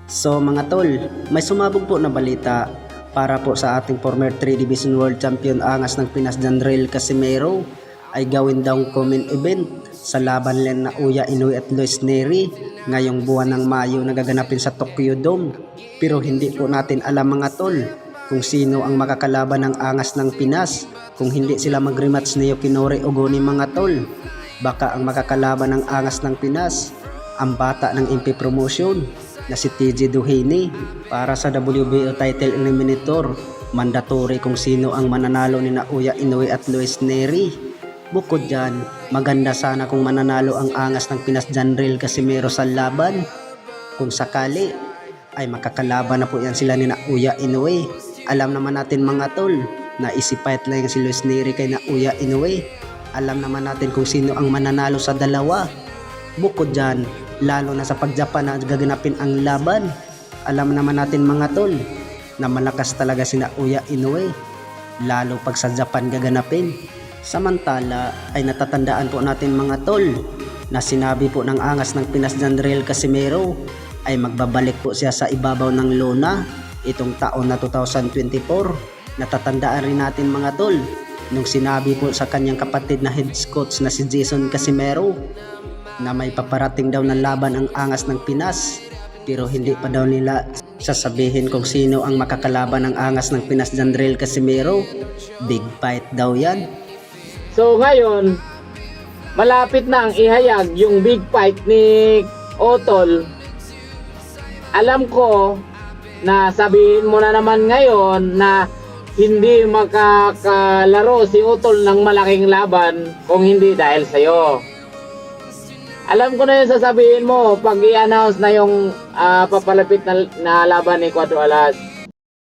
So mga tol, may sumabog po na balita para po sa ating former 3 Division World Champion angas ng Pinas Janrel Casimero ay gawin daw comment event sa laban nila na Uya Inoue at Luis Neri ngayong buwan ng Mayo na gaganapin sa Tokyo Dome. Pero hindi po natin alam mga tol kung sino ang makakalaban ng angas ng Pinas kung hindi sila mag-rematch ni Yukinori Ogoni mga tol. Baka ang makakalaban ng angas ng Pinas ang bata ng MP Promotion na si TJ Duhini para sa WBO title eliminator. Mandatory kung sino ang mananalo ni na Uya Inoue at Luis Neri. Bukod dyan, maganda sana kung mananalo ang angas ng Pinas Janrel Casimero sa laban. Kung sakali ay makakalaban na po yan sila ni na Uya Inoue. Alam naman natin mga tol na isipait lang si Luis Neri kay na Uya Inoue. Alam naman natin kung sino ang mananalo sa dalawa. Bukod dyan, lalo na sa pag-Japan na gaganapin ang laban, alam naman natin mga tol na malakas talaga sina Uya Inoue, lalo pag sa Japan gaganapin. Samantala ay natatandaan po natin mga tol na sinabi po ng angas ng Pinas Janrel Casimero ay magbabalik po siya sa ibabaw ng lona itong taon na 2024. Natatandaan rin natin mga tol nung sinabi po sa kanyang kapatid na head coach na si Jason Casimero na may paparating daw ng laban ang angas ng Pinas, pero hindi pa daw nila sasabihin kung sino ang makakalaban ng angas ng Pinas Janrel Casimero. Big fight daw yan. So ngayon, malapit na ang ihayag yung big fight ni Otol. Alam ko na sabihin mo na naman ngayon na hindi makakalaro si Otol ng malaking laban kung hindi dahil sa'yo. Alam ko na yung sasabihin mo pag i-announce na yung papalapit na laban ni Cuadro Alas.